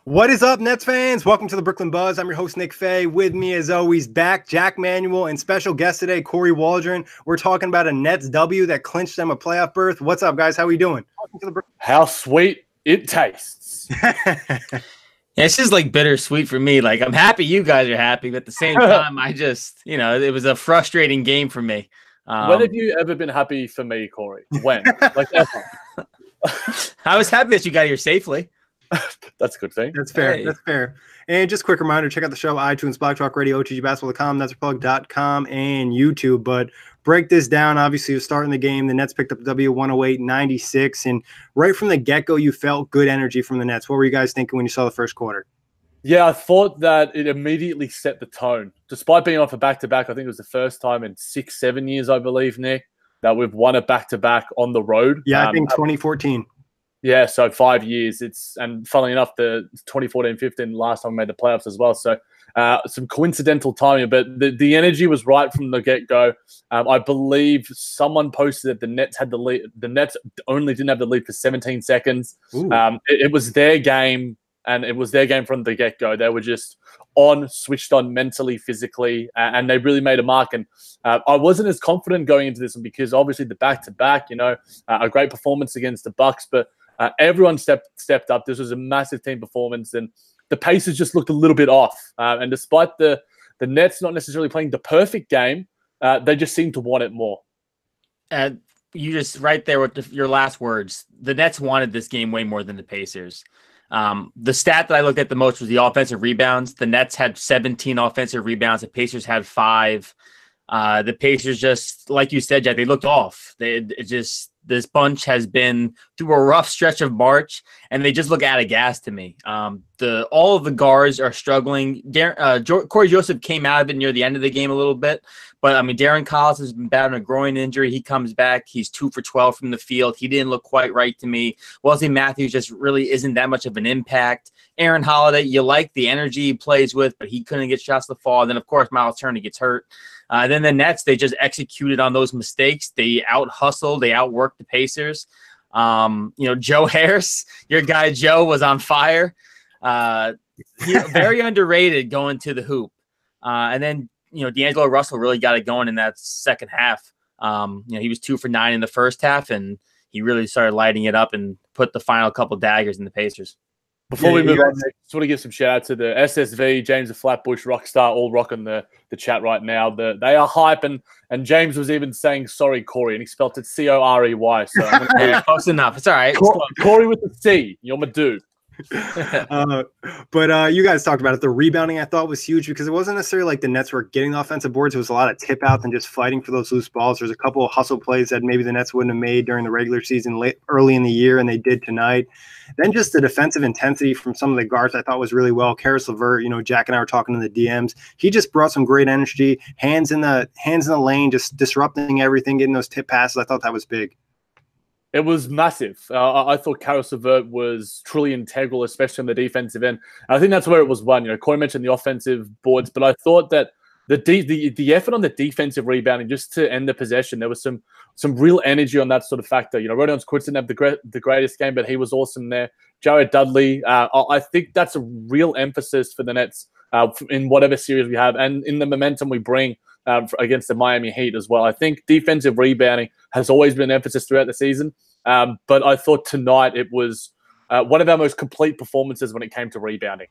What is up, Nets fans? Welcome to the Brooklyn Buzz. I'm your host, Nick Fay. With me, as always, back Jack Manuel and special guest today, Corey Waldron. We're talking about a Nets W that clinched them a playoff berth. What's up, guys? How are we doing? Welcome to the How sweet it tastes. Yeah, it's just like bittersweet for me. Like, I'm happy you guys are happy, but at the same time, I just, it was a frustrating game for me. When have you ever been happy for me, Corey? When? Like ever? I was happy that you got here safely. That's a good thing. That's fair. Hey. That's fair. And just a quick reminder, check out the show, iTunes, Black Talk Radio, OTGBasketball.com, NetsRepublic.com, and YouTube. But break this down. Obviously, you're starting the game. The Nets picked up W 108-96. And right from the get-go, you felt good energy from the Nets. What were you guys thinking when you saw the first quarter? Yeah, I thought that it immediately set the tone. Despite being off a back-to-back, I think it was the first time in 6-7 years, I believe, Nick, that we've won a back-to-back on the road. Yeah, I think 2014. Yeah, so 5 years. And funnily enough, the 2014-15 last time we made the playoffs as well. So some coincidental timing, but the energy was right from the get-go. I believe someone posted that the Nets had the lead. The Nets only didn't have the lead for 17 seconds. It was their game, and it was their game from the get-go. They were just switched on mentally, physically, and they really made a mark. And I wasn't as confident going into this one because obviously the back-to-back, a great performance against the Bucks, but everyone stepped up. This was a massive team performance, and the Pacers just looked a little bit off. And despite the Nets not necessarily playing the perfect game, they just seemed to want it more. You just right there with your last words. The Nets wanted this game way more than the Pacers. The stat that I looked at the most was the offensive rebounds. The Nets had 17 offensive rebounds. The Pacers had 5. The Pacers just, like you said, Jack, they looked off. This bunch has been through a rough stretch of March, and they just look out of gas to me. All of the guards are struggling. Corey Joseph came out of it near the end of the game a little bit, but Darren Collins has been battling a groin injury. He comes back. He's 2 for 12 from the field. He didn't look quite right to me. Wesley Matthews just really isn't that much of an impact. Aaron Holiday, you like the energy he plays with, but he couldn't get shots to fall. And then, of course, Miles Turner gets hurt. Then the Nets, they just executed on those mistakes. They out-hustled. They outworked the Pacers. Joe Harris, your guy Joe, was on fire. Very underrated going to the hoop. And then, D'Angelo Russell really got it going in that second half. He was 2 for 9 in the first half, and he really started lighting it up and put the final couple daggers in the Pacers. Before we move on, I just want to give some shout out to the SSV, James the Flatbush, Rockstar, all rocking the chat right now. They are hype, and James was even saying sorry, Corey, and he spelled it Corey. So close enough. It's all right. Corey with the C. You're my dude. But you guys talked about it. The rebounding I thought was huge because it wasn't necessarily like the Nets were getting the offensive boards. It was a lot of tip outs and just fighting for those loose balls. There's a couple of hustle plays that maybe the Nets wouldn't have made during the regular season early in the year, and they did tonight. Then just the defensive intensity from some of the guards I thought was really well. Karis LeVert, Jack and I were talking in the DMs. He just brought some great energy, hands in the lane, just disrupting everything, getting those tip passes. I thought that was big. It was massive. I thought Karis LeVert was truly integral, especially on the defensive end. And I think that's where it was won. Corey mentioned the offensive boards, but I thought that the effort on the defensive rebounding just to end the possession, there was some real energy on that sort of factor. Rodion Squid didn't have the greatest game, but he was awesome there. Jared Dudley, I think that's a real emphasis for the Nets in whatever series we have and in the momentum we bring against the Miami Heat as well. I think defensive rebounding has always been an emphasis throughout the season, but I thought tonight it was one of our most complete performances when it came to rebounding.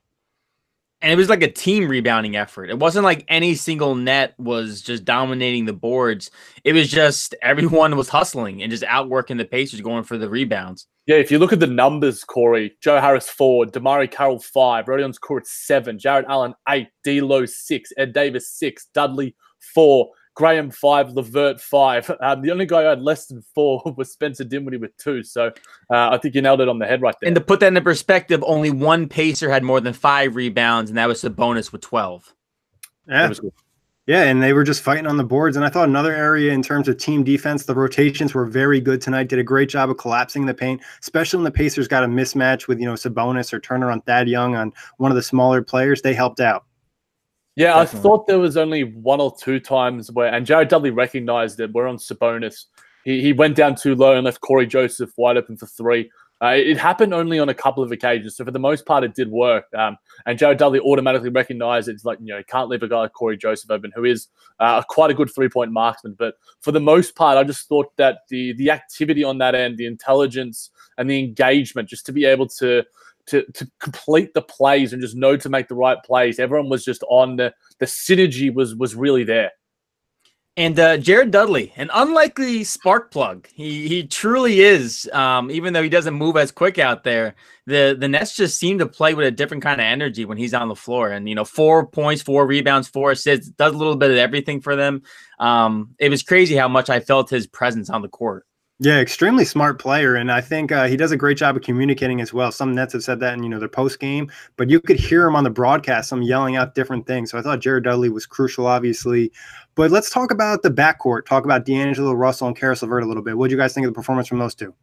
And it was like a team rebounding effort. It wasn't like any single net was just dominating the boards. It was just everyone was hustling and just outworking the Pacers going for the rebounds. Yeah, if you look at the numbers, Corey, Joe Harris 4, Damari Carroll 5, Rodion Squid 7, Jared Allen 8, D'Lo 6, Ed Davis 6, Dudley 4, Graham 5, LeVert 5. The only guy who had less than 4 was Spencer Dinwiddie with 2. So I think you nailed it on the head right there. And to put that into perspective, only one Pacer had more than 5 rebounds, and that was Sabonis with 12. Yeah. Yeah, and they were just fighting on the boards. And I thought another area in terms of team defense, the rotations were very good tonight. Did a great job of collapsing the paint, especially when the Pacers got a mismatch with, Sabonis or Turner on Thad Young on one of the smaller players. They helped out. Yeah, definitely. I thought there was only 1 or 2 times where, and Jared Dudley recognized it, we're on Sabonis. He went down too low and left Corey Joseph wide open for 3. It happened only on a couple of occasions. So for the most part, it did work. And Jared Dudley automatically recognized it's like, you can't leave a guy like Corey Joseph open, who is quite a good three-point marksman. But for the most part, I just thought that the activity on that end, the intelligence and the engagement, just to be able to complete the plays and just know to make the right plays, everyone was just on the synergy was really there. And Jared Dudley, an unlikely spark plug. He truly is. Even though he doesn't move as quick out there, the Nets just seem to play with a different kind of energy when he's on the floor. And 4 points, 4 rebounds, 4 assists, does a little bit of everything for them. It was crazy how much I felt his presence on the court. Yeah, extremely smart player, and I think he does a great job of communicating as well. Some Nets have said that in their post game, but you could hear him on the broadcast, some yelling out different things. So I thought Jared Dudley was crucial, obviously. But let's talk about the backcourt. Talk about D'Angelo Russell and Karis LeVert a little bit. What do you guys think of the performance from those two?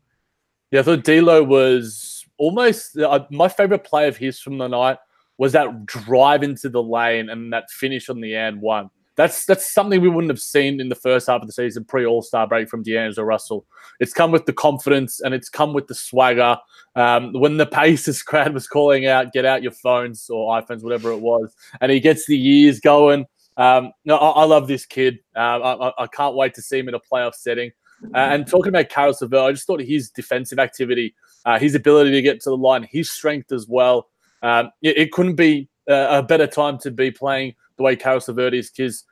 Yeah, I thought D'Lo was almost my favorite play of his from the night was that drive into the lane and that finish on the and one. That's something we wouldn't have seen in the first half of the season pre-All-Star break from D'Angelo Russell. It's come with the confidence and it's come with the swagger. When the Pacers crowd was calling out, get out your phones or iPhones, whatever it was, and he gets the ears going. I love this kid. I can't wait to see him in a playoff setting. And talking about Karis LeVert, I just thought his defensive activity, his ability to get to the line, his strength as well. It couldn't be a better time to be playing the way Karis LeVert is, because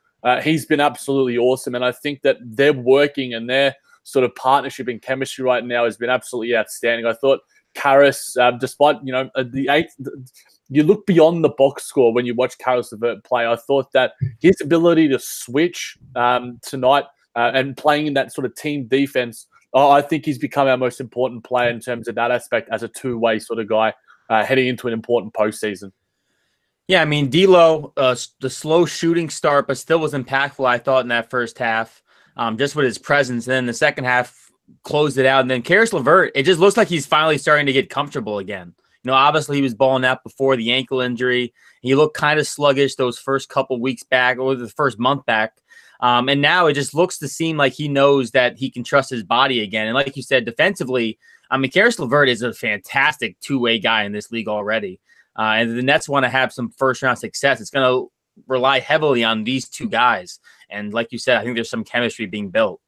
he's been absolutely awesome. And I think that they're working and their sort of partnership and chemistry right now has been absolutely outstanding. I thought Karis, despite, the eighth, you look beyond the box score when you watch Karis LeVert play. I thought that his ability to switch tonight and playing in that sort of team defense, I think he's become our most important player in terms of that aspect as a two-way sort of guy heading into an important postseason. Yeah, I mean, D'Lo, the slow shooting start, but still was impactful, I thought, in that first half, just with his presence. And then the second half closed it out. And then Karis LeVert, it just looks like he's finally starting to get comfortable again. Obviously he was balling out before the ankle injury. He looked kind of sluggish those first couple weeks back, or the first month back. And now it just looks to seem like he knows that he can trust his body again. And like you said, defensively, I mean, Karis LeVert is a fantastic two-way guy in this league already. And the Nets want to have some first-round success. It's going to rely heavily on these two guys. And like you said, I think there's some chemistry being built.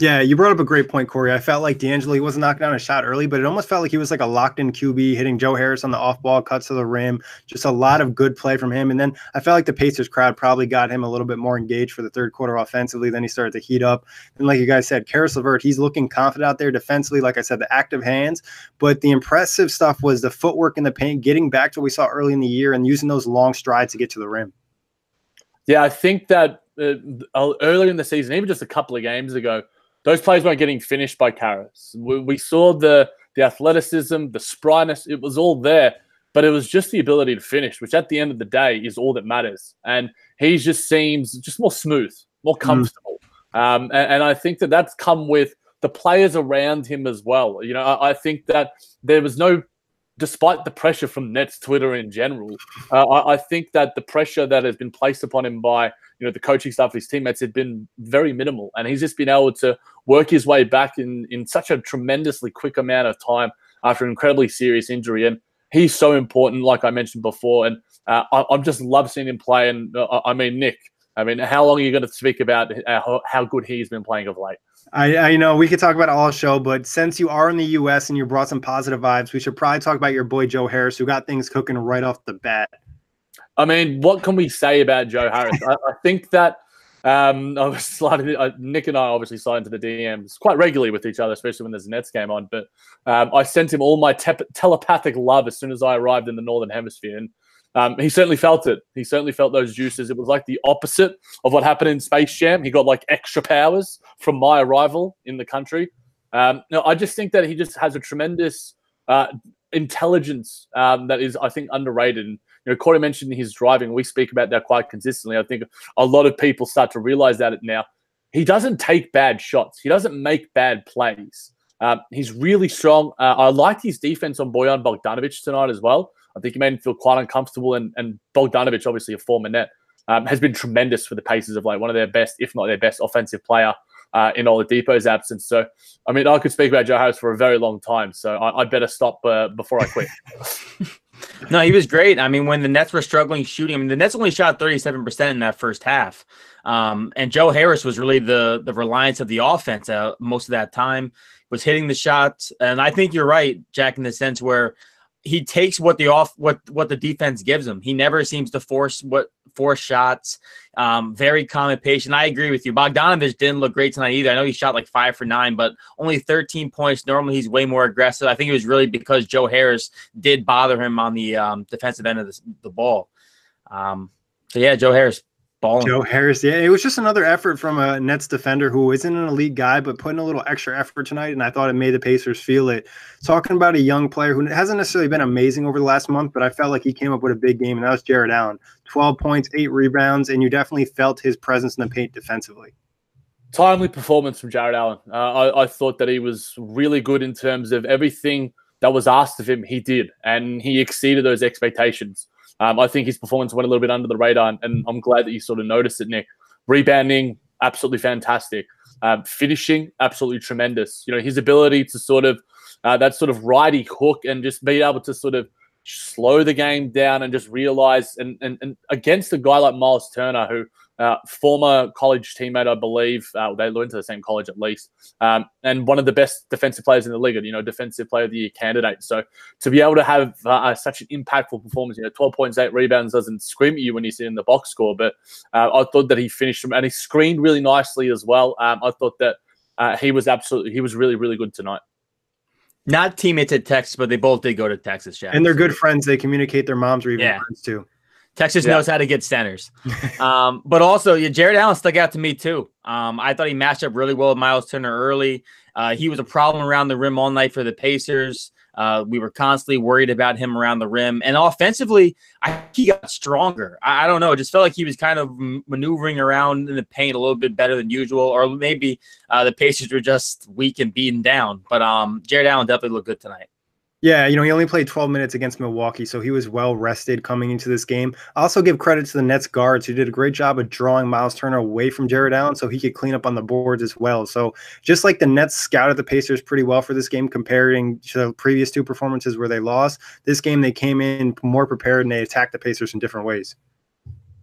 Yeah, you brought up a great point, Corey. I felt like D'Angelo, he wasn't knocking down a shot early, but it almost felt like he was like a locked-in QB, hitting Joe Harris on the off-ball, cuts to the rim. Just a lot of good play from him. And then I felt like the Pacers crowd probably got him a little bit more engaged for the third quarter offensively. Then he started to heat up. And like you guys said, Karis LeVert, he's looking confident out there defensively. Like I said, the active hands. But the impressive stuff was the footwork in the paint, getting back to what we saw early in the year and using those long strides to get to the rim. Yeah, I think that earlier in the season, even just a couple of games ago, those plays weren't getting finished by Karis. We saw the athleticism, the spryness. It was all there, but it was just the ability to finish, which at the end of the day is all that matters. And he just seems just more smooth, more comfortable. And I think that that's come with the players around him as well. I think that there was no, despite the pressure from Nets Twitter in general, I think that the pressure that has been placed upon him by the coaching staff of his teammates had been very minimal, and he's just been able to work his way back in such a tremendously quick amount of time after an incredibly serious injury. And he's so important, like I mentioned before, and I just love seeing him play. And I mean, Nick, how long are you going to speak about how good he's been playing of late? I know we could talk about all show, but since you are in the U.S. and you brought some positive vibes, we should probably talk about your boy Joe Harris, who got things cooking right off the bat. I mean, what can we say about Joe Harris? I think that Nick and I obviously slide into the DMs quite regularly with each other, especially when there's a Nets game on. But I sent him all my telepathic love as soon as I arrived in the Northern Hemisphere. And he certainly felt it. He certainly felt those juices. It was like the opposite of what happened in Space Jam. He got like extra powers from my arrival in the country. I just think that he just has a tremendous intelligence that is, I think, underrated. And Corey mentioned his driving. We speak about that quite consistently. I think a lot of people start to realize that now. He doesn't take bad shots. He doesn't make bad plays. He's really strong. I liked his defense on Bojan Bogdanovic tonight as well. I think he made him feel quite uncomfortable. And Bogdanovic, obviously a former Net, has been tremendous for the Pacers of late. One of their best, if not their best, offensive player in Oladipo's absence. So, I mean, I could speak about Joe Harris for a very long time, so I better stop before I quit. No, he was great. I mean, when the Nets were struggling shooting, I mean, the Nets only shot 37% in that first half. And Joe Harris was really the reliance of the offense most of that time, was hitting the shots. And I think you're right, Jack, in the sense where he takes what the defense gives him. He never seems to force shots. Very calm and patient. I agree with you. Bogdanovich didn't look great tonight either. I know he shot like 5 for 9, but only 13 points. Normally he's way more aggressive. I think it was really because Joe Harris did bother him on the defensive end of the ball. So yeah, Joe Harris. Balling. Joe Harris, yeah, it was just another effort from a Nets defender who isn't an elite guy, but putting a little extra effort tonight, and I thought it made the Pacers feel it. Talking about a young player who hasn't necessarily been amazing over the last month, but I felt like he came up with a big game, and that was Jared Allen. 12 points, 8 rebounds, and you definitely felt his presence in the paint defensively. Timely performance from Jared Allen. I thought that he was really good in terms of everything that was asked of him, he did, and he exceeded those expectations. I think his performance went a little bit under the radar, and I'm glad that you sort of noticed it, Nick. Rebounding, absolutely fantastic. Finishing, absolutely tremendous. You know, his ability to sort of that sort of righty hook and just be able to sort of slow the game down and just realize, and against a guy like Miles Turner, who former college teammate, I believe, they went to the same college at least, and one of the best defensive players in the league, defensive player of the year candidate. So to be able to have such an impactful performance, 12 points, 8 rebounds doesn't scream at you when you see it in the box score, but I thought that he finished and he screened really nicely as well. I thought that he was really, really good tonight. Not teammates at Texas, but they both did go to Texas, Jack. And they're good friends. They communicate. Their moms are even friends too. Texas knows how to get centers. But also, Jared Allen stuck out to me too. I thought he matched up really well with Miles Turner early. He was a problem around the rim all night for the Pacers. We were constantly worried about him around the rim. And offensively, I think he got stronger. I don't know. It just felt like he was kind of maneuvering around in the paint a little bit better than usual. Or maybe the Pacers were just weak and beaten down. But Jared Allen definitely looked good tonight. Yeah, he only played 12 minutes against Milwaukee, so he was well rested coming into this game. I also give credit to the Nets guards who did a great job of drawing Miles Turner away from Jared Allen so he could clean up on the boards as well. So just like the Nets scouted the Pacers pretty well for this game comparing to the previous 2 performances where they lost, this game they came in more prepared and they attacked the Pacers in different ways.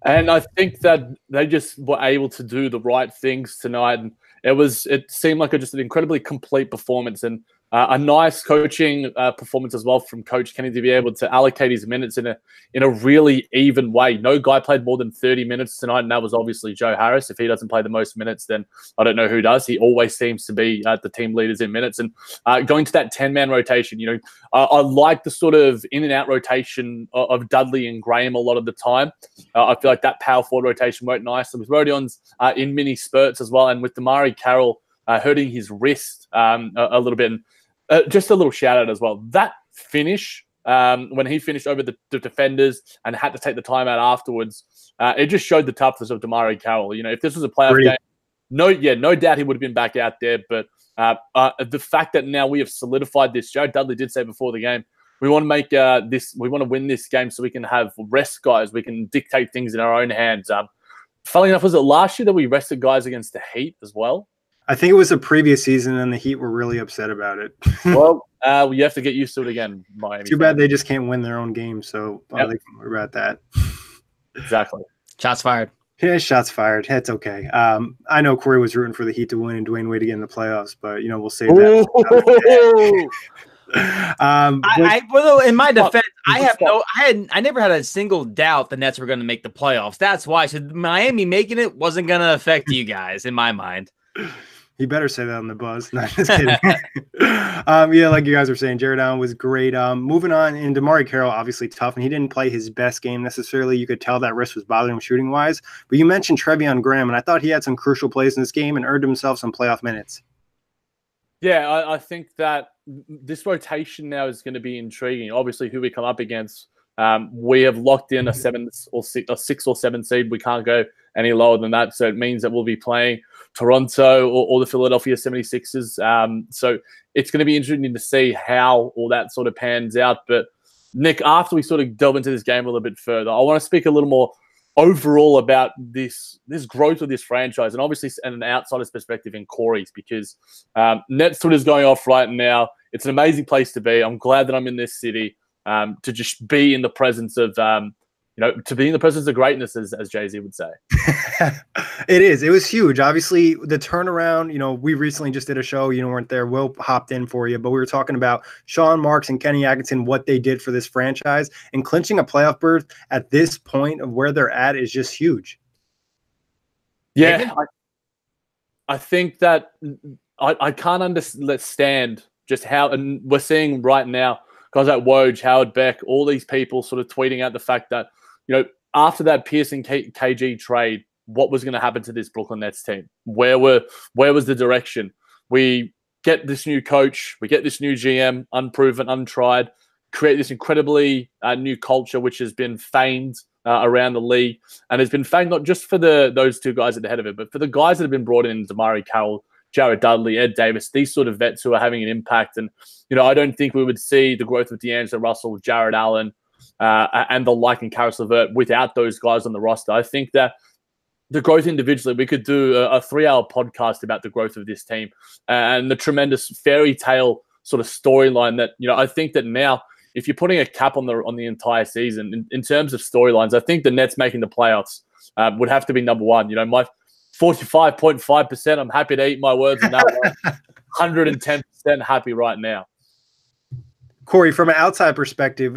And I think that they just were able to do the right things tonight. And it seemed like just an incredibly complete performance and a nice coaching performance as well from Coach Kenny to be able to allocate his minutes in a really even way. No guy played more than 30 minutes tonight, and that was obviously Joe Harris. If he doesn't play the most minutes, then I don't know who does. He always seems to be the team leaders in minutes. And going to that 10-man rotation, I like the sort of in-and-out rotation of Dudley and Graham a lot of the time. I feel like that power forward rotation worked nicely with Rodions in mini spurts as well, and with Damari Carroll hurting his wrist a little bit. And, just a little shout out as well. That finish, when he finished over the defenders and had to take the timeout afterwards, it just showed the toughness of Damari Carroll. If this was a playoff game, no doubt he would have been back out there. But the fact that now we have solidified this, Joe Dudley did say before the game, we want to make we want to win this game so we can have rest guys. We can dictate things in our own hands. Funnily enough, was it last year that we rested guys against the Heat as well? I think it was the previous season, and the Heat were really upset about it. Well, you have to get used to it again, Miami. Too bad they just can't win their own game, so they can worry about that. Exactly. Shots fired. Yeah, shots fired. It's okay. I know Corey was rooting for the Heat to win and Dwayne Wade to get in the playoffs, but we'll save that. In my defense, I never had a single doubt the Nets were going to make the playoffs. That's why. So Miami making it wasn't going to affect you guys, in my mind. You better say that on the buzz. Not just kidding. Like you guys were saying, Jared Allen was great. Moving on, and Damari Carroll, obviously tough, and he didn't play his best game necessarily. You could tell that wrist was bothering him shooting-wise. But you mentioned Trevion Graham, and I thought he had some crucial plays in this game and earned himself some playoff minutes. Yeah, I think that this rotation now is going to be intriguing. Obviously, who we come up against, we have locked in a 6 or 7 seed. We can't go any lower than that. So it means that we'll be playing Toronto or the Philadelphia 76ers. So it's going to be interesting to see how all that sort of pans out. But Nick, after we sort of delve into this game a little bit further, I want to speak a little more overall about this growth of this franchise, and obviously an outsider's perspective in Corey's, because Nets Twitter's going off right now. It's an amazing place to be. I'm glad that I'm in this city to just be in the presence of to be in the presence of greatness, as Jay-Z would say. It is. It was huge. Obviously, the turnaround, we recently just did a show, weren't there. Will hopped in for you, but we were talking about Sean Marks and Kenny Atkinson, what they did for this franchise, and clinching a playoff berth at this point of where they're at is just huge. Yeah. I think that I can't understand just how, and we're seeing right now, guys like Woj, Howard Beck, all these people sort of tweeting out the fact that, after that Pierce and KG trade, what was going to happen to this Brooklyn Nets team? Where was the direction? We get this new coach, we get this new GM, unproven, untried, create this incredibly new culture, which has been famed around the league, and has been famed not just for those two guys at the head of it, but for the guys that have been brought in, Damari Carroll, Jared Dudley, Ed Davis, these sort of vets who are having an impact. And, I don't think we would see the growth of D'Angelo Russell, Jared Allen, and the like, and Karis LeVert without those guys on the roster. I think that the growth individually, we could do a 3-hour podcast about the growth of this team and the tremendous fairy tale sort of storyline that, I think that now, if you're putting a cap on the entire season, in terms of storylines, I think the Nets making the playoffs would have to be number one. My 45.5%, I'm happy to eat my words on that one. 110% happy right now. Corey, from an outside perspective,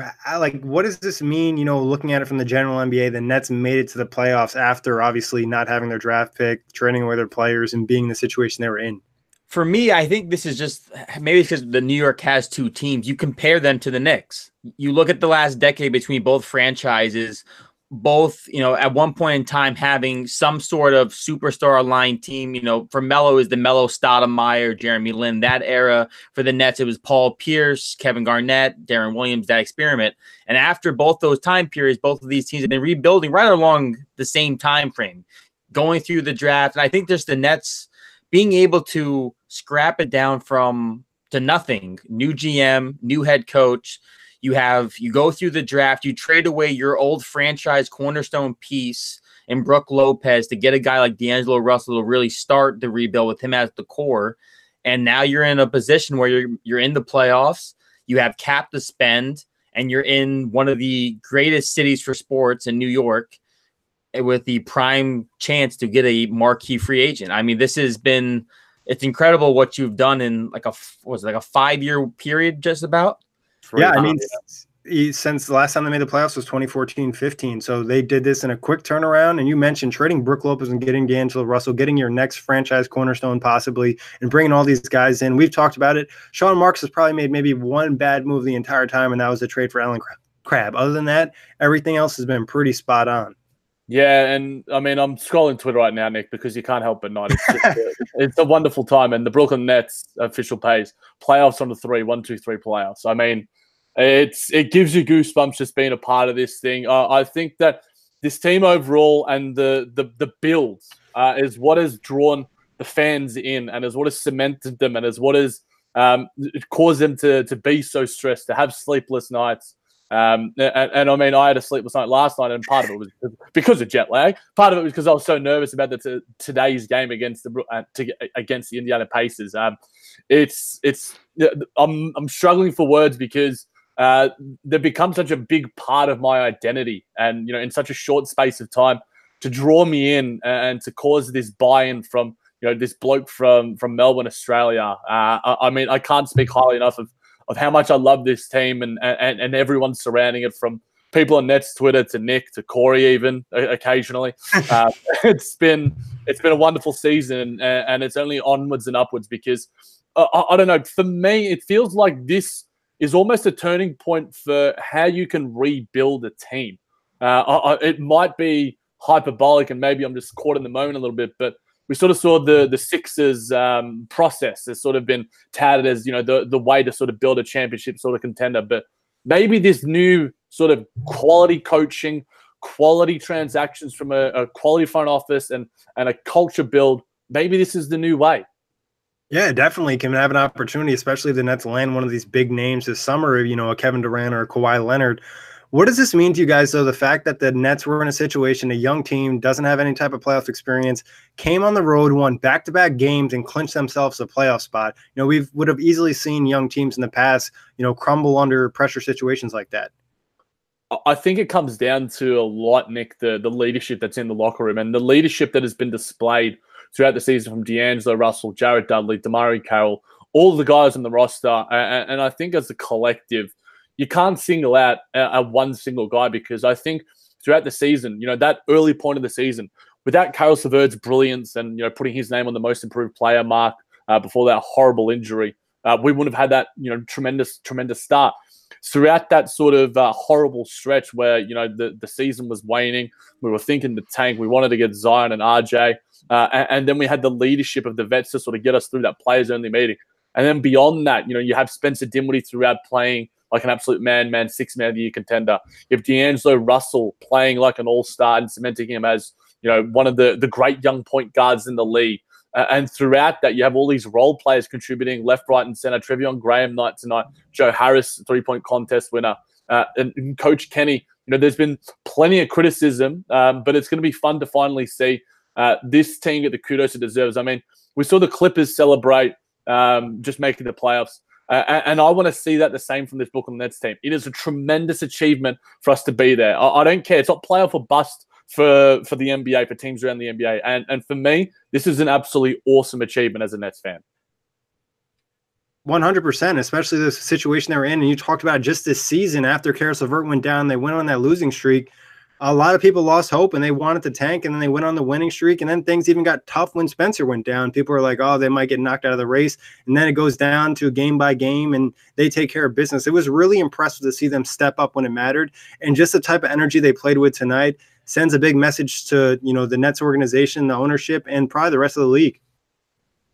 what does this mean, looking at it from the general NBA, the Nets made it to the playoffs after obviously not having their draft pick, trading away their players, and being in the situation they were in? For me, I think this is just maybe because the New York has two teams. You compare them to the Knicks. You look at the last decade between both franchises, both, at one point in time having some sort of superstar aligned team. For Melo is the Melo, Stoudemire, Jeremy Lin, that era. For the Nets, it was Paul Pierce, Kevin Garnett, Darren Williams, that experiment. And after both those time periods, both of these teams have been rebuilding right along the same time frame, going through the draft. And I think there's the Nets being able to scrap it down to nothing. New GM, new head coach. You go through the draft, you trade away your old franchise cornerstone piece in Brook Lopez to get a guy like D'Angelo Russell to really start the rebuild with him as the core. And now you're in a position where you're in the playoffs, you have cap to spend, and you're in one of the greatest cities for sports in New York with the prime chance to get a marquee free agent. I mean, it's incredible what you've done in like a 5-year period, just about. Yeah, I mean, since the last time they made the playoffs was 2014-15. So they did this in a quick turnaround. And you mentioned trading Brook Lopez and getting D'Angelo Russell, getting your next franchise cornerstone possibly, and bringing all these guys in. We've talked about it. Sean Marks has probably made maybe one bad move the entire time, and that was the trade for Allen Crabbe. Other than that, everything else has been pretty spot on. Yeah, and I mean, I'm scrolling Twitter right now, Nick, because you can't help but not. It's a wonderful time, and the Brooklyn Nets official page, playoffs on the 1, 2, 3 playoffs. I mean, it gives you goosebumps just being a part of this thing. I think that this team overall and the build is what has drawn the fans in, and is what has cemented them, and is what has caused them to be so stressed, to have sleepless nights. And I mean, I had a sleepless night last night, and part of it was because of jet lag. Part of it was because I was so nervous about today's game against the Indiana Pacers. I'm struggling for words because they've become such a big part of my identity, and in such a short space of time, to draw me in and to cause this buy-in from this bloke from Melbourne, Australia. I mean, I can't speak highly enough of how much I love this team and everyone surrounding it, from people on Nets Twitter to Nick to Corey, even occasionally. It's been a wonderful season, and it's only onwards and upwards, because I don't know. For me, it feels like this is almost a turning point for how you can rebuild a team. It might be hyperbolic, and maybe I'm just caught in the moment a little bit, but we sort of saw the Sixers process has sort of been touted as, the way to sort of build a championship sort of contender. But maybe this new sort of quality coaching, quality transactions from a quality front office and a culture build, maybe this is the new way. Yeah, definitely can have an opportunity, especially if the Nets land one of these big names this summer, a Kevin Durant or a Kawhi Leonard. What does this mean to you guys, though, the fact that the Nets were in a situation, a young team, doesn't have any type of playoff experience, came on the road, won back-to-back games, and clinched themselves a playoff spot? We would have easily seen young teams in the past, crumble under pressure situations like that. I think it comes down to a lot, Nick, the leadership that's in the locker room and the leadership that has been displayed throughout the season from D'Angelo Russell, Jared Dudley, DeMarre Carroll, all the guys on the roster. And I think as a collective, you can't single out a one single guy, because I think throughout the season, that early point of the season, without Caris LeVert's brilliance and putting his name on the most improved player mark before that horrible injury, we wouldn't have had that tremendous start. Throughout that sort of horrible stretch where the season was waning, we were thinking the tank, we wanted to get Zion and RJ, and then we had the leadership of the vets to sort of get us through that players only meeting. And then beyond that, you have Spencer Dinwiddie throughout playing like an absolute man, 6 man of the year contender. You have D'Angelo Russell playing like an all-star and cementing him as, one of the great young point guards in the league. And throughout that, you have all these role players contributing left, right, and center. Trevion Graham night tonight, Joe Harris, 3-point contest winner, and Coach Kenny. There's been plenty of criticism, but it's going to be fun to finally see this team get the kudos it deserves. I mean, we saw the Clippers celebrate just making the playoffs. And I want to see that the same from this Brooklyn Nets team. It is a tremendous achievement for us to be there. I don't care. It's not playoff or bust for the NBA, for teams around the NBA. And for me, this is an absolutely awesome achievement as a Nets fan. 100%, especially the situation they were in. And you talked about just this season after Caris LeVert went down, they went on that losing streak. A lot of people lost hope and they wanted to tank, and then they went on the winning streak, and then things even got tough when Spencer went down. People are like, oh, they might get knocked out of the race, and then it goes down to game by game and they take care of business. It was really impressive to see them step up when it mattered, and just the type of energy they played with tonight sends a big message to the Nets organization, the ownership, and probably the rest of the league.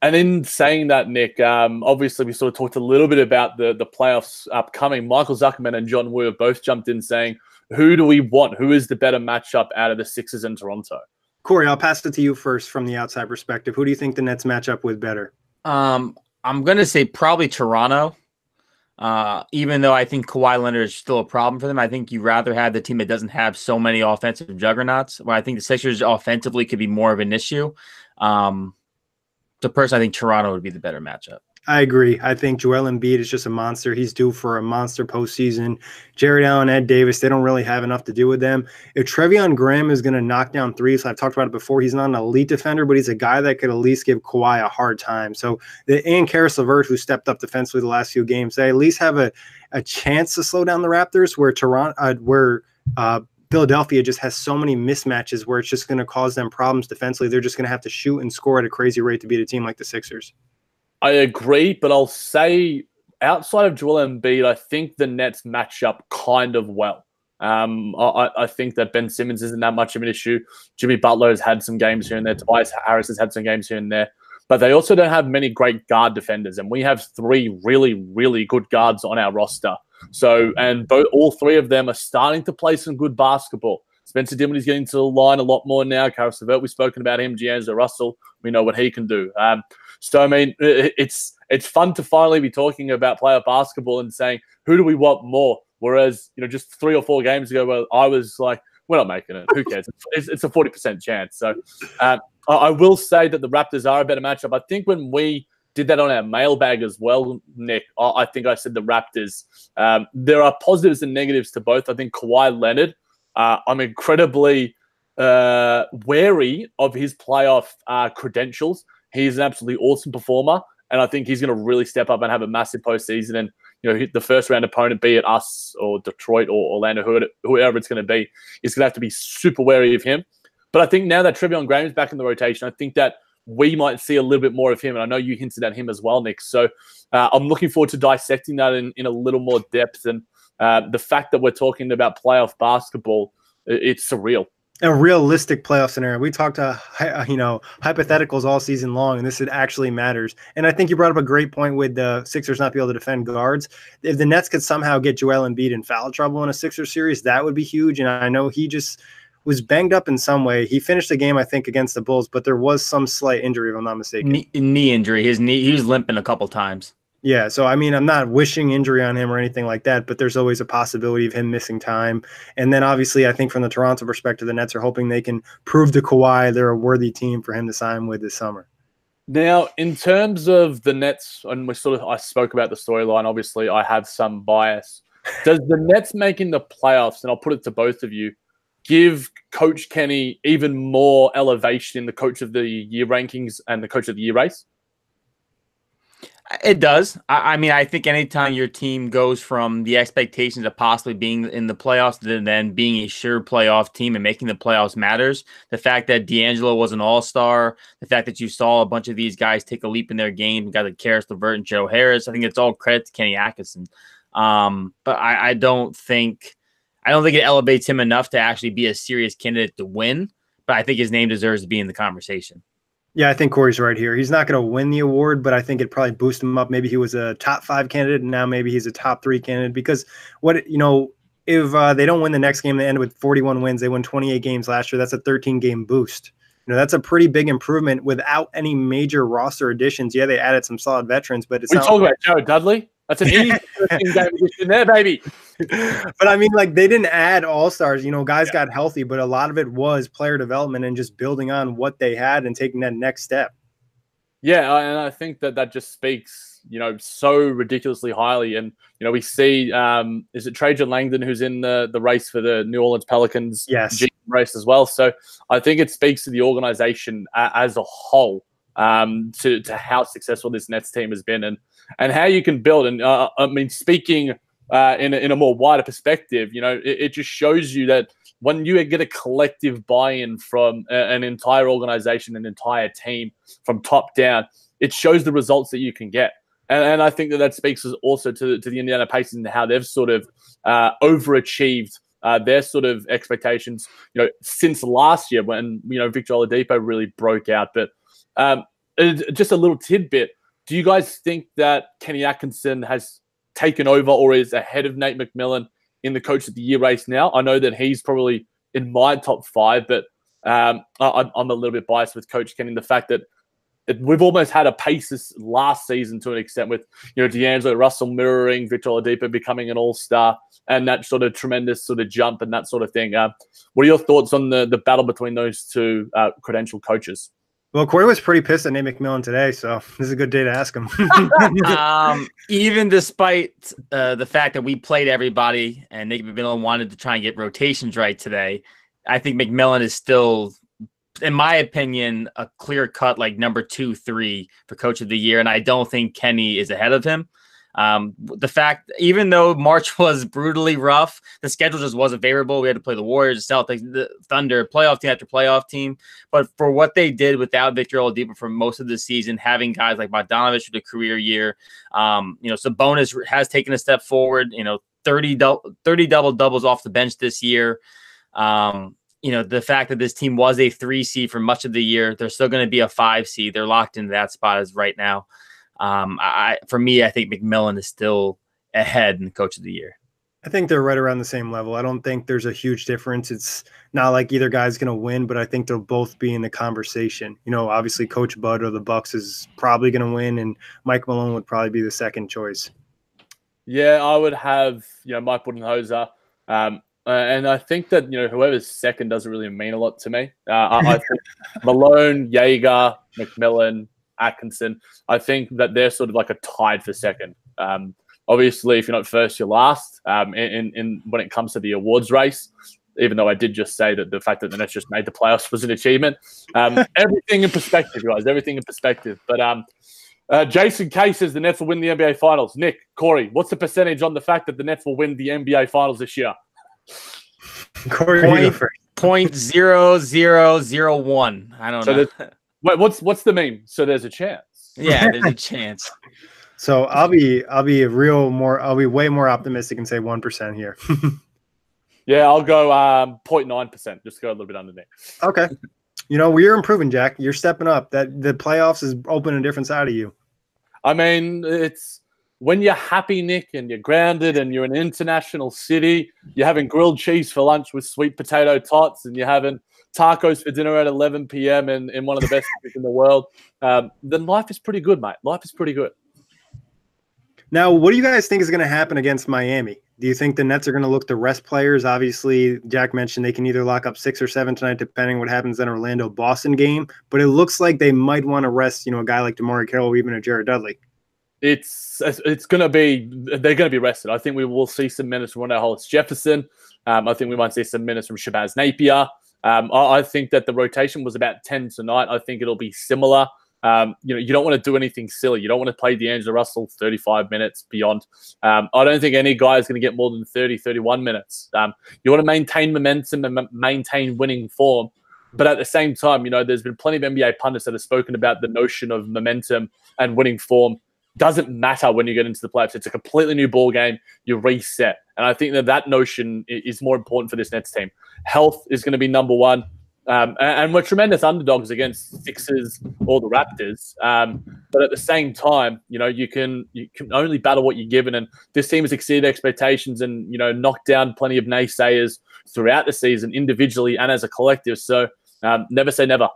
And in saying that, Nick, obviously we sort of talked a little bit about the playoffs upcoming. Michael Zuckerman and John Woo have both jumped in saying, who do we want? Who is the better matchup out of the Sixers and Toronto? Corey, I'll pass it to you first from the outside perspective. Who do you think the Nets match up with better? I'm going to say probably Toronto. Even though I think Kawhi Leonard is still a problem for them, I think you rather have the team that doesn't have so many offensive juggernauts. Where I think the Sixers offensively could be more of an issue. So personally, I think Toronto would be the better matchup. I agree. I think Joel Embiid is just a monster. He's due for a monster postseason. Jared Allen, Ed Davis, they don't really have enough to do with them. If Trevion Graham is going to knock down threes, I've talked about it before, he's not an elite defender, but he's a guy that could at least give Kawhi a hard time. So, and Caris LeVert, who stepped up defensively the last few games, they at least have a chance to slow down the Raptors, where Philadelphia just has so many mismatches where it's just going to cause them problems defensively. They're just going to have to shoot and score at a crazy rate to beat a team like the Sixers. I agree, but I'll say outside of Joel Embiid, I think the Nets match up kind of well. I think that Ben Simmons isn't that much of an issue. Jimmy Butler has had some games here and there. Tobias Harris has had some games here and there. But they also don't have many great guard defenders, and we have 3 really, really good guards on our roster. So, and all 3 of them are starting to play some good basketball. Spencer Dinwiddie's getting to the line a lot more now. Caris LeVert, we've spoken about him. D'Angelo Russell, we know what he can do. So, I mean, it's fun to finally be talking about playoff basketball and saying, who do we want more? Whereas, just 3 or 4 games ago, where I was like, we're not making it. Who cares? It's a 40% chance. So I will say that the Raptors are a better matchup. I think when we did that on our mailbag as well, Nick, I think I said the Raptors. There are positives and negatives to both. I think Kawhi Leonard, I'm incredibly wary of his playoff credentials. He's an absolutely awesome performer, and I think he's going to really step up and have a massive postseason and hit the first round opponent, be it us or Detroit or Orlando, whoever it's going to be, is going to have to be super wary of him. But I think now that Trevion Graham is back in the rotation, I think that we might see a little bit more of him, and I know you hinted at him as well, Nick. So I'm looking forward to dissecting that in a little more depth, and the fact that we're talking about playoff basketball, it's surreal. A realistic playoff scenario. We talked to hypotheticals all season long, and this actually matters. And I think you brought up a great point with the Sixers not be able to defend guards. If the Nets could somehow get Joel Embiid in foul trouble in a Sixers series, that would be huge. And I know he just was banged up in some way. He finished the game, I think, against the Bulls, but there was some slight injury, if I'm not mistaken. Knee injury. His knee. He was limping a couple times. Yeah, so I mean, I'm not wishing injury on him or anything like that, but there's always a possibility of him missing time. And then obviously, I think from the Toronto perspective, the Nets are hoping they can prove to Kawhi they're a worthy team for him to sign with this summer. Now, in terms of the Nets, and I spoke about the storyline. Obviously, I have some bias. Does the Nets making the playoffs, and I'll put it to both of you, give Coach Kenny even more elevation in the Coach of the Year rankings and the Coach of the Year race? It does. I mean, I think anytime your team goes from the expectations of possibly being in the playoffs to then being a sure playoff team and making the playoffs matters. The fact that D'Angelo was an all-star, the fact that you saw a bunch of these guys take a leap in their game, guys like Karis LeVert and Joe Harris, I think it's all credit to Kenny Atkinson. But I don't think it elevates him enough to actually be a serious candidate to win. But I think his name deserves to be in the conversation. Yeah, I think Corey's right here. He's not going to win the award, but I think it'd probably boost him up. Maybe he was a top 5 candidate, and now maybe he's a top 3 candidate. Because if they don't win the next game, they end with 41 wins. They won 28 games last year. That's a 13-game boost. That's a pretty big improvement without any major roster additions. Yeah, they added some solid veterans, but it's we talk about Joe Dudley. That's an easy 13-game addition there, baby. But I mean, like, they didn't add all-stars. Guys got healthy, but a lot of it was player development and just building on what they had and taking that next step. Yeah, and I think that just speaks, so ridiculously highly. And, we see, is it Trajan Langdon who's in the race for the New Orleans Pelicans GM race as well? So I think it speaks to the organization as a whole, to how successful this Nets team has been and how you can build. And I mean, speaking in a more wider perspective, it just shows you that when you get a collective buy-in from an entire organization, an entire team from top down, it shows the results that you can get. And I think that speaks also to the Indiana Pacers and how they've sort of overachieved their sort of expectations, since last year when, Victor Oladipo really broke out. But just a little tidbit. Do you guys think that Kenny Atkinson has taken over or is ahead of Nate McMillan in the Coach of the Year race now? I know that he's probably in my top 5, but I'm a little bit biased with Coach Kenny. The fact that we've almost had a Pacers last season to an extent with, D'Angelo Russell mirroring Victor Oladipo becoming an all-star and that sort of tremendous sort of jump and that sort of thing. What are your thoughts on the battle between those two credentialed coaches? Well, Corey was pretty pissed at Nate McMillan today, so this is a good day to ask him. Even despite the fact that we played everybody and Nate McMillan wanted to try and get rotations right today, I think McMillan is still, in my opinion, a clear-cut number 2, 3 for Coach of the Year, and I don't think Kenny is ahead of him. The fact, even though March was brutally rough, the schedule just wasn't favorable. We had to play the Warriors, the Celtics, the Thunder, playoff team after playoff team. But for what they did without Victor Oladipo for most of the season, having guys like Bogdanovich with a career year, Sabonis has taken a step forward. 30 double-doubles off the bench this year. The fact that this team was a 3 seed for much of the year, they're still going to be a 5 seed. They're locked into that spot as right now. For me, I think McMillan is still ahead in the Coach of the Year. I think they're right around the same level. I don't think there's a huge difference. It's not like either guy's going to win, but I think they'll both be in the conversation. Obviously Coach Bud or the Bucks is probably going to win, and Mike Malone would probably be the second choice. Yeah, I would have, Mike Budenholzer. And I think that, whoever's second doesn't really mean a lot to me. I think Malone, Jaeger, McMillan, Atkinson, I think that they're sort of like a tied for second. Obviously, if you're not first, you're last in when it comes to the awards race, even though I did just say that the fact that the Nets just made the playoffs was an achievement. Everything in perspective, guys, everything in perspective. But Jason K says the Nets will win the NBA Finals. Nick, Corey, what's the percentage on the fact that the Nets will win the NBA Finals this year? Corey, 0.0001. I don't know. Wait, what's the meme? So there's a chance. Yeah, there's a chance. So I'll be way more optimistic and say 1% here. Yeah, I'll go 0.9%. Just go a little bit underneath. Okay. We're improving, Jack. You're stepping up. That the playoffs is opening a different side of you. I mean, it's when you're happy, Nick, and you're grounded and you're in an international city, you're having grilled cheese for lunch with sweet potato tots, and you're having tacos for dinner at 11 p.m. in one of the best cities in the world, then life is pretty good, mate. Life is pretty good. Now, what do you guys think is going to happen against Miami? Do you think the Nets are going to look to rest players? Obviously, Jack mentioned they can either lock up 6 or 7 tonight, depending what happens in Orlando-Boston game. But it looks like they might want to rest, a guy like DeMarre Carroll or even a Jared Dudley. It's going to be – they're going to be rested. I think we will see some minutes from Rondae Hollis-Jefferson. I think we might see some minutes from Shabazz Napier. I think that the rotation was about 10 tonight. I think it'll be similar. You don't want to do anything silly. You don't want to play D'Angelo Russell 35 minutes beyond. I don't think any guy is going to get more than 30, 31 minutes. You want to maintain momentum and maintain winning form. But at the same time, there's been plenty of NBA pundits that have spoken about the notion of momentum and winning form. Doesn't matter when you get into the playoffs. It's a completely new ball game. You reset. And I think that notion is more important for this Nets team. Health is going to be number one. And we're tremendous underdogs against Sixers or the Raptors. But at the same time, you can only battle what you're given. And this team has exceeded expectations and, knocked down plenty of naysayers throughout the season, individually and as a collective. So never say never.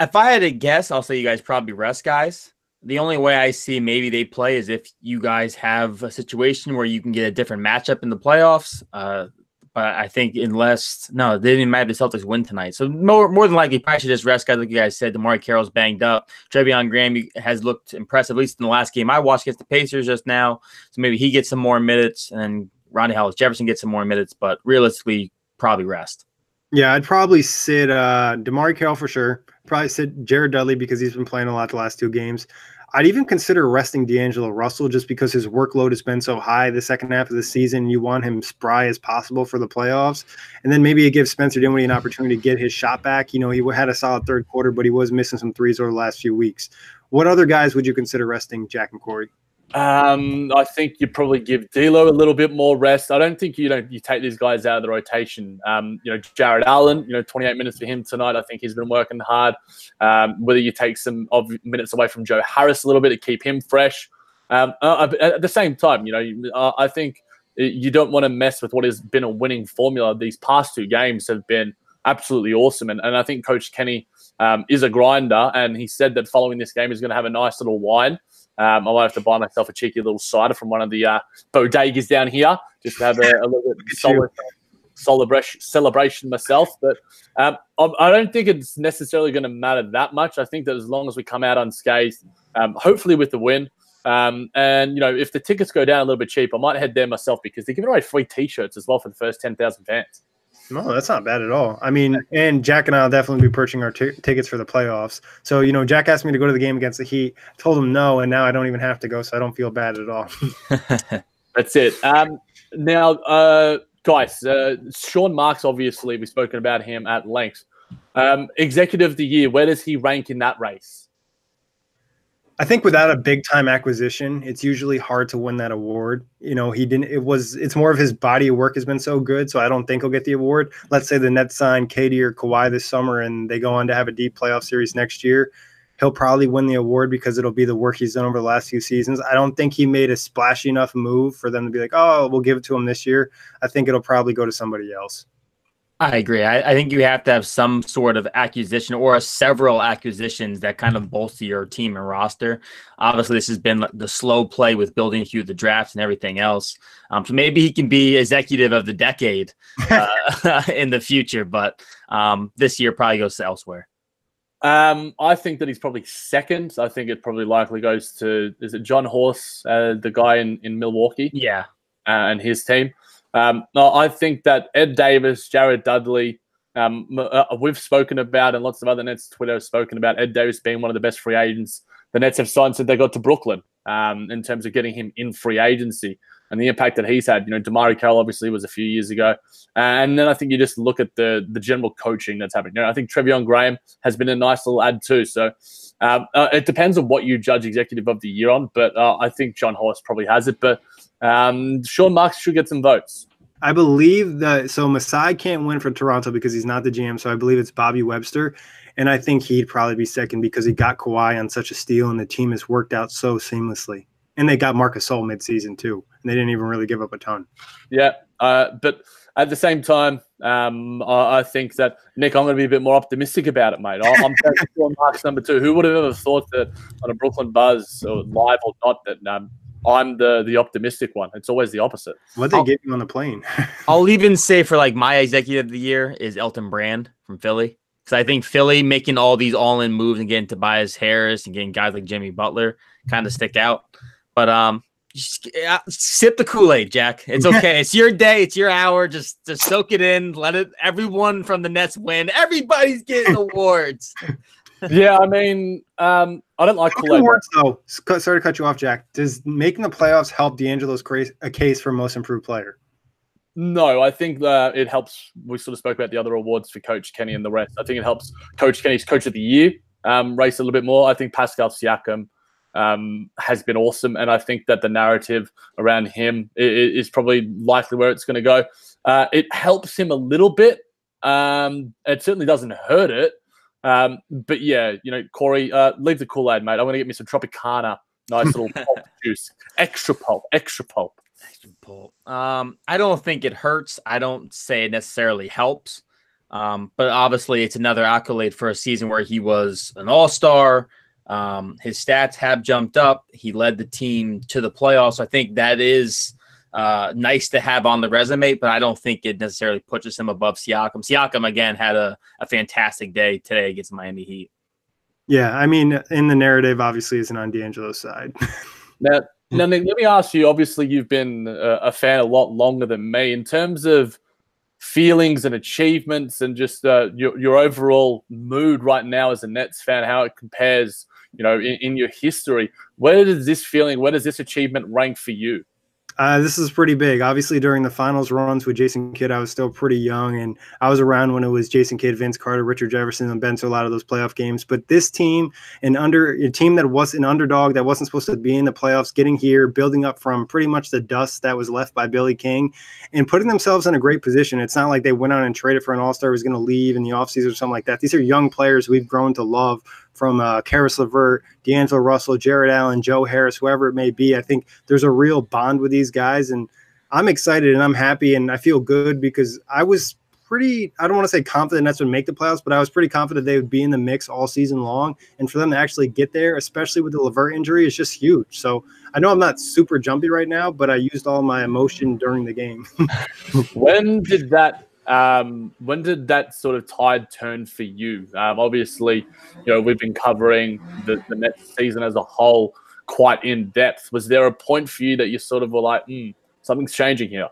If I had to guess, I'll say you guys probably rest guys. The only way I see maybe they play is if you guys have a situation where you can get a different matchup in the playoffs. But I think they didn't even matter if the Celtics win tonight. So more than likely, probably should just rest guys like you guys said. DeMarre Carroll's banged up. Treveon Graham has looked impressive, at least in the last game I watched against the Pacers just now. So maybe he gets some more minutes, and then Rondae Hollis-Jefferson gets some more minutes. But realistically, probably rest. Yeah, I'd probably sit DeMarre Carroll for sure. Probably sit Jared Dudley because he's been playing a lot the last 2 games. I'd even consider resting D'Angelo Russell just because his workload has been so high the second half of the season. You want him spry as possible for the playoffs. And then maybe it gives Spencer Dinwiddie an opportunity to get his shot back. He had a solid third quarter, but he was missing some threes over the last few weeks. What other guys would you consider resting, Jack and Corey? I think you probably give D'Lo a little bit more rest. I don't think you take these guys out of the rotation. Jared Allen, 28 minutes for him tonight. I think he's been working hard. Whether you take some minutes away from Joe Harris a little bit to keep him fresh. At the same time, I think you don't want to mess with what has been a winning formula. These past 2 games have been absolutely awesome. And I think Coach Kenny is a grinder, and he said that following this game he's going to have a nice little wine. I might have to buy myself a cheeky little cider from one of the bodegas down here just to have a little bit celebration myself. But I don't think it's necessarily going to matter that much. I think that as long as we come out unscathed, hopefully with the win, and if the tickets go down a little bit cheap, I might head there myself because they're giving away free T-shirts as well for the first 10,000 fans. No, that's not bad at all. I mean, and Jack and I will definitely be purchasing our tickets for the playoffs. So, Jack asked me to go to the game against the Heat. I told him no, and now I don't even have to go, so I don't feel bad at all. That's it. Now, guys, Sean Marks, obviously, we've spoken about him at length. Executive of the Year, where does he rank in that race? I think without a big time acquisition, it's usually hard to win that award. It's more of his body of work has been so good, so I don't think he'll get the award. Let's say the Nets sign KD or Kawhi this summer and they go on to have a deep playoff series next year. He'll probably win the award because it'll be the work he's done over the last few seasons. I don't think he made a splashy enough move for them to be like, oh, we'll give it to him this year. I think it'll probably go to somebody else. I agree. I think you have to have some sort of acquisition or several acquisitions that kind of bolster your team and roster. Obviously, this has been the slow play with building through the draft and everything else. So maybe he can be executive of the decade in the future, but this year probably goes to elsewhere. I think that he's probably second. I think it probably likely goes to, is it John Horse, the guy in Milwaukee? Yeah. And his team. No, I think that Ed Davis, Jared Dudley, we've spoken about, and lots of other Nets Twitter have spoken about Ed Davis being one of the best free agents the Nets have signed since they got to Brooklyn in terms of getting him in free agency and the impact that he's had. DeMarre Carroll obviously was a few years ago. And then I think you just look at the general coaching that's happening. I think Treveon Graham has been a nice little add too. So it depends on what you judge executive of the year on, but I think John Horst probably has it. But Sean Marks should get some votes. I believe so Masai can't win for Toronto because he's not the GM, so I believe it's Bobby Webster. And I think he'd probably be second because he got Kawhi on such a steal and the team has worked out so seamlessly. And they got Marc Gasol midseason too. And and they didn't even really give up a ton. Yeah, but at the same time, I think that, Nick, I'm going to be a bit more optimistic about it, mate. I'm on Mark's number 2. Who would have ever thought that on a Brooklyn Buzz, or live or not, that I'm the optimistic one? It's always the opposite. What they gave you on the plane. I'll even say for like my executive of the year is Elton Brand from Philly. Because I think Philly making all these all-in moves and getting Tobias Harris and getting guys like Jimmy Butler kind of stick out. But just, sip the Kool-Aid, Jack. It's okay. It's your day. It's your hour. Just soak it in. Let it. Everyone from the Nets win. Everybody's getting awards. Yeah, I mean, I don't like Kool-Aid. Though, sorry to cut you off, Jack. Does making the playoffs help D'Angelo's a case for most improved player? No, I think that it helps. We sort of spoke about the other awards for Coach Kenny and the rest. I think it helps Coach Kenny's Coach of the Year race a little bit more. I think Pascal Siakam has been awesome, and I think that the narrative around him is probably likely where it's going to go. It helps him a little bit. It certainly doesn't hurt it. But yeah, Corey, leave the Kool-Aid, mate. I'm going to get me some Tropicana, nice little pulp juice, extra pulp. I don't think it hurts. I don't say it necessarily helps. But obviously it's another accolade for a season where he was an all-star. His stats have jumped up. He led the team to the playoffs. I think that is nice to have on the resume, but I don't think it necessarily pushes him above Siakam. Siakam, again, had a fantastic day today against Miami Heat. Yeah, I mean, in the narrative, obviously, isn't on D'Angelo's side. Now, Nick, let me ask you, obviously you've been a fan a lot longer than me. In terms of feelings and achievements and just your overall mood right now as a Nets fan, how it compares, in your history, where does this achievement rank for you? This is pretty big. Obviously, during the finals runs with Jason Kidd, I was still pretty young, and I was around when it was Jason Kidd, Vince Carter, Richard Jefferson, and Ben to a lot of those playoff games. But this team, a team that was an underdog, that wasn't supposed to be in the playoffs, getting here, building up from pretty much the dust that was left by Billy King, and putting themselves in a great position. It's not like they went out and traded for an all-star who was going to leave in the offseason or something like that. These are young players we've grown to love, from Karis LeVert, D'Angelo Russell, Jared Allen, Joe Harris, whoever it may be. I think there's a real bond with these guys, and I'm excited and I'm happy and I feel good because I was I don't want to say confident Nets would make the playoffs, but I was pretty confident they would be in the mix all season long. And for them to actually get there, especially with the LeVert injury, is just huge. So I know I'm not super jumpy right now, but I used all my emotion during the game. When did that sort of tide turn for you? Obviously, we've been covering the Nets season as a whole quite in depth. Was there a point for you that you sort of were like, something's changing here?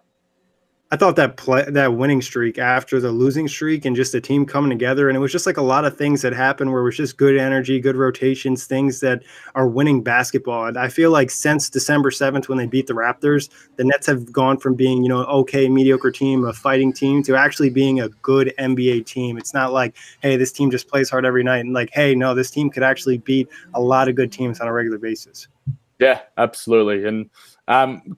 I thought that winning streak after the losing streak and just the team coming together, and it was just like a lot of things that happened where it was just good energy, good rotations, things that are winning basketball. And I feel like since December 7th when they beat the Raptors, the Nets have gone from being, okay, mediocre team, a fighting team, to actually being a good NBA team. It's not like, hey, this team just plays hard every night, and like, hey, no, this team could actually beat a lot of good teams on a regular basis. Yeah, absolutely. And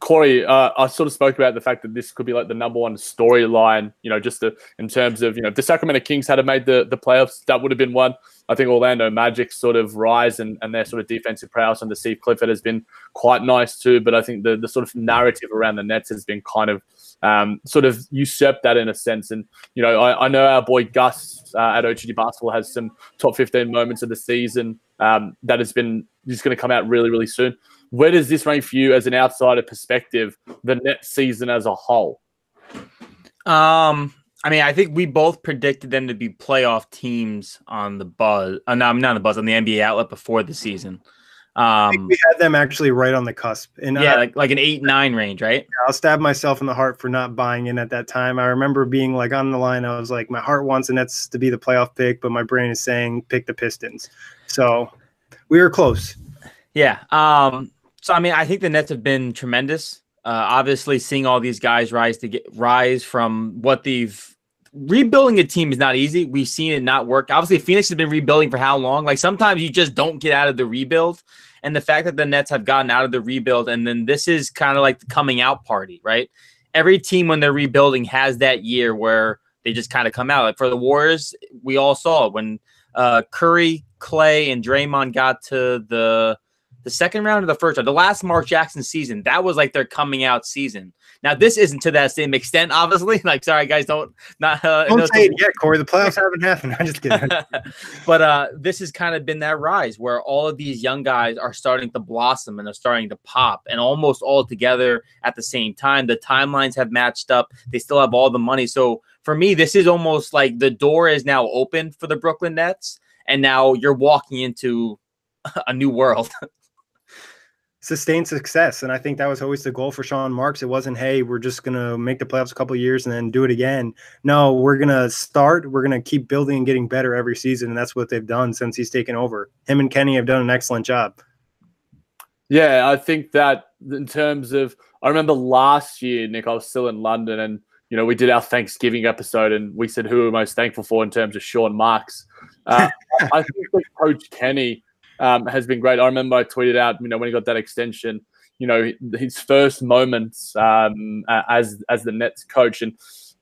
Corey, I sort of spoke about the fact that this could be like the number one storyline, in terms of, if the Sacramento Kings had made the playoffs, that would have been one. I think Orlando Magic's sort of rise and their sort of defensive prowess under Steve Clifford has been quite nice too. But I think the sort of narrative around the Nets has been kind of sort of usurped that in a sense. And, I know our boy Gus at OGD Basketball has some top 15 moments of the season that he's going to come out really, really soon. Where does this rank for you as an outsider perspective, the Nets season as a whole? I mean, I think we both predicted them to be playoff teams on the Buzz. No, I'm not on the Buzz, on the NBA Outlet before the season. I think we had them actually right on the cusp. And yeah, like an 8-9 range, right? I'll stab myself in the heart for not buying in at that time. I remember being like on the line. I was like, my heart wants the Nets to be the playoff pick, but my brain is saying pick the Pistons. So we were close. Yeah. So, I mean, I think the Nets have been tremendous. Obviously, seeing all these guys rise from what rebuilding a team is not easy. We've seen it not work. Obviously, Phoenix has been rebuilding for how long? Like, sometimes you just don't get out of the rebuild. And the fact that the Nets have gotten out of the rebuild, and then this is kind of like the coming out party, right? Every team, when they're rebuilding, has that year where they just kind of come out. Like for the Warriors, we all saw it when Curry, Clay, and Draymond got to the The second round or the first round? The last Mark Jackson season, that was like their coming out season. Now, this isn't to that same extent, obviously. Like, sorry, guys, don't say it yet, Corey. The playoffs haven't happened. I'm just kidding. But this has kind of been that rise where all of these young guys are starting to blossom and they're starting to pop, and almost all together at the same time. The timelines have matched up. They still have all the money. So for me, this is almost like the door is now open for the Brooklyn Nets, and now you're walking into a new world. Sustained success, and I think that was always the goal for Sean Marks. It wasn't, hey, we're just gonna make the playoffs a couple of years and then do it again. No, we're gonna keep building and getting better every season, and that's what they've done since he's taken over. Him and Kenny have done an excellent job. Yeah, I think that in terms of, I remember last year, Nick, I was still in London, and we did our Thanksgiving episode, and we said who we're most thankful for in terms of Sean Marks. I think that Coach Kenny has been great. I remember I tweeted out, when he got that extension, his first moments as the Nets coach, and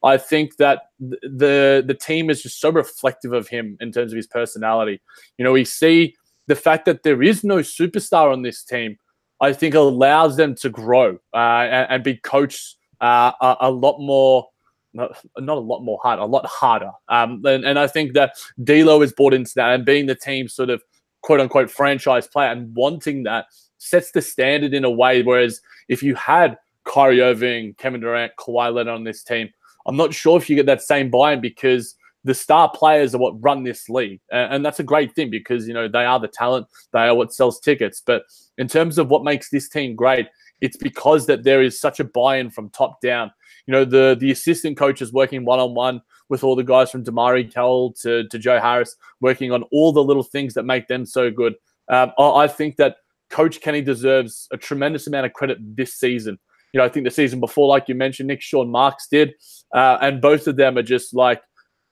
I think that the team is just so reflective of him in terms of his personality. We see the fact that there is no superstar on this team, I think allows them to grow and be coached a lot more. Not a lot more hard, a lot harder. And I think that D'Lo is bought into that, and being the team's sort of quote unquote franchise player and wanting that sets the standard in a way. Whereas if you had Kyrie Irving, Kevin Durant, Kawhi Leonard on this team, I'm not sure if you get that same buy-in, because the star players are what run this league. And that's a great thing, because, they are the talent, they are what sells tickets. But in terms of what makes this team great, it's because that there is such a buy-in from top down. The assistant coaches working one-on-one with all the guys from Damari Carroll to Joe Harris, working on all the little things that make them so good. I think that Coach Kenny deserves a tremendous amount of credit this season. I think the season before, like you mentioned, Nick, Sean Marks did. And both of them are just like,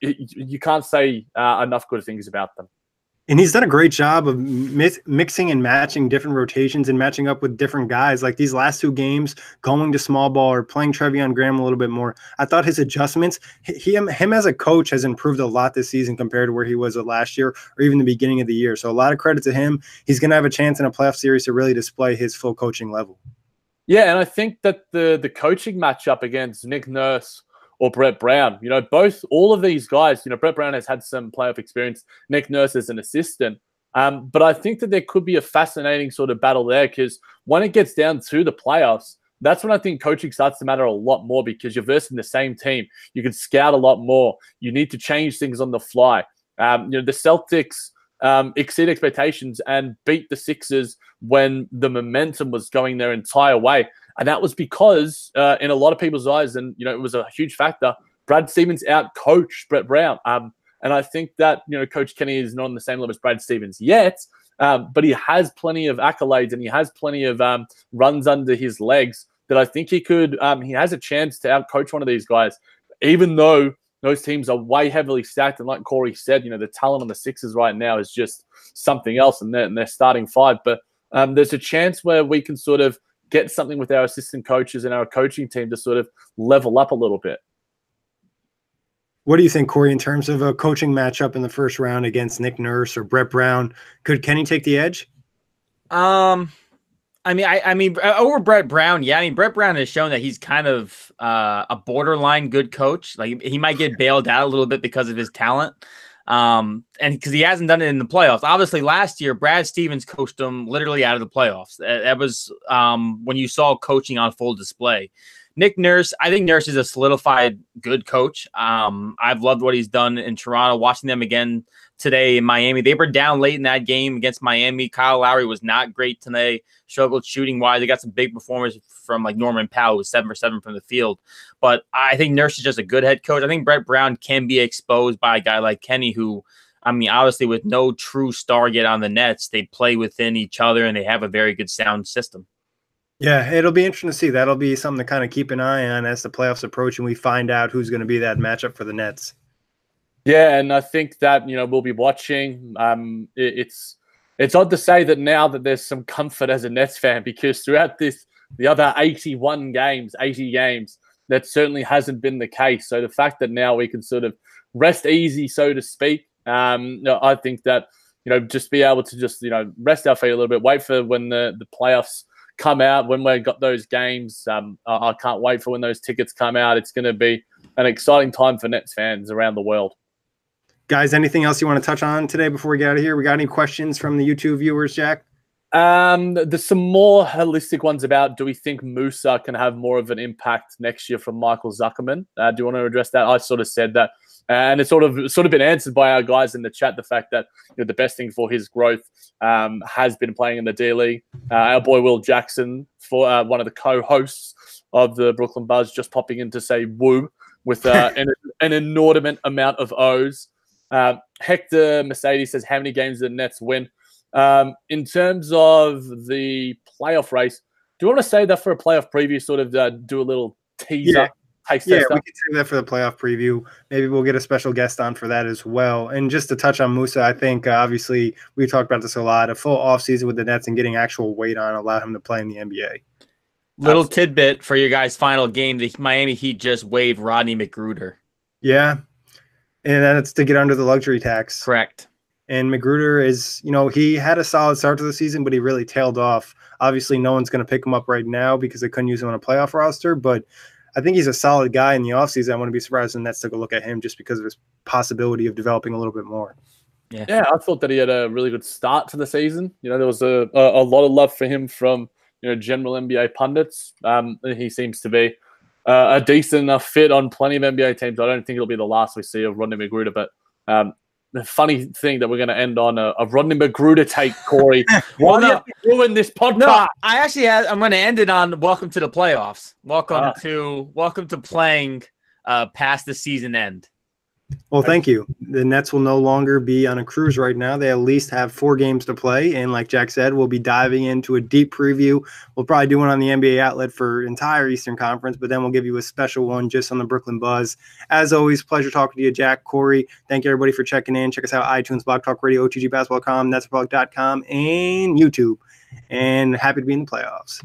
you can't say enough good things about them. And he's done a great job of mixing and matching different rotations and matching up with different guys. Like these last two games, going to small ball or playing Trevion Graham a little bit more. I thought his adjustments, him as a coach has improved a lot this season compared to where he was last year or even the beginning of the year. So a lot of credit to him. He's going to have a chance in a playoff series to really display his full coaching level. Yeah, and I think that the coaching matchup against Nick Nurse or Brett Brown, all of these guys, Brett Brown has had some playoff experience, Nick Nurse as an assistant. But I think that there could be a fascinating sort of battle there, because when it gets down to the playoffs, that's when I think coaching starts to matter a lot more, because you're versing the same team. You can scout a lot more. You need to change things on the fly. The Celtics exceed expectations and beat the Sixers when the momentum was going their entire way. And that was because, in a lot of people's eyes, and, it was a huge factor, Brad Stevens out-coached Brett Brown. And I think that, Coach Kenny is not on the same level as Brad Stevens yet, but he has plenty of accolades and he has plenty of runs under his legs that I think he has a chance to out-coach one of these guys, even though those teams are way heavily stacked. And like Corey said, the talent on the Sixers right now is just something else, and they're starting five. But there's a chance where we can sort of get something with our assistant coaches and our coaching team to sort of level up a little bit. What do you think, Corey, in terms of a coaching matchup in the first round against Nick Nurse or Brett Brown? Could Kenny take the edge? I mean, over Brett Brown, yeah. I mean, Brett Brown has shown that he's kind of a borderline good coach. Like, he might get bailed out a little bit because of his talent. And because he hasn't done it in the playoffs. Obviously, last year, Brad Stevens coached him literally out of the playoffs. That was when you saw coaching on full display. Nick Nurse, I think Nurse is a solidified good coach. I've loved what he's done in Toronto. Watching them again today in Miami, they were down late in that game against Miami. Kyle Lowry was not great today. Struggled shooting wise. They got some big performers from like Norman Powell, who was 7 for 7 from the field. But I think Nurse is just a good head coach. I think Brett Brown can be exposed by a guy like Kenny, who, I mean, obviously with no true star yet on the Nets, they play within each other and they have a very good sound system. Yeah, it'll be interesting to see. That'll be something to kind of keep an eye on as the playoffs approach and we find out who's going to be that matchup for the Nets. Yeah, and I think that, we'll be watching. It's odd to say that now that there's some comfort as a Nets fan, because throughout the other 80 games, that certainly hasn't been the case. So the fact that now we can sort of rest easy, so to speak, I think that just be able to just, rest our feet a little bit, wait for when the playoffs come out, when we've got those games. I can't wait for when those tickets come out. It's going to be an exciting time for Nets fans around the world. Guys, anything else you want to touch on today before we get out of here? We got any questions from the YouTube viewers, Jack? There's some more holistic ones about, do we think Musa can have more of an impact next year from Michael Zuckerman? Do you want to address that? I sort of said that, and it's sort of been answered by our guys in the chat. The fact that the best thing for his growth has been playing in the D League. Our boy Will Jackson, for one of the co-hosts of the Brooklyn Buzz, just popping in to say woo with an inordinate amount of O's. Hector Mercedes says, how many games did the Nets win? In terms of the playoff race, do you want to say that for a playoff preview, sort of do a little teaser? Yeah, we can say that for the playoff preview. Maybe we'll get a special guest on for that as well. And just to touch on Musa, I think obviously we talked about this a lot. A full offseason with the Nets and getting actual weight on allowed him to play in the NBA. Little tidbit for your guys' final game: the Miami Heat just waived Rodney McGruder. Yeah, and that's to get under the luxury tax. Correct. And McGruder is, he had a solid start to the season, but he really tailed off. Obviously, no one's going to pick him up right now because they couldn't use him on a playoff roster, but I think he's a solid guy in the offseason. I wouldn't be surprised if the Nets took a look at him just because of his possibility of developing a little bit more. Yeah, I thought that he had a really good start to the season. There was a lot of love for him from general NBA pundits. He seems to be a decent enough fit on plenty of NBA teams. I don't think it'll be the last we see of Rodney McGruder, but the funny thing that we're going to end on a Rodney McGruder take, Corey. Why do you ruin this podcast? No, I'm going to end it on welcome to the playoffs. Welcome to playing past the season end. Well, thank you. The Nets will no longer be on a cruise right now. They at least have 4 games to play. And like Jack said, we'll be diving into a deep preview. We'll probably do one on the NBA outlet for entire Eastern Conference, but then we'll give you a special one just on the Brooklyn Buzz. As always, pleasure talking to you, Jack, Corey. Thank you, everybody, for checking in. Check us out, iTunes, Blog Talk Radio, OTGBasketball.com, netsblog.com, and YouTube. And happy to be in the playoffs.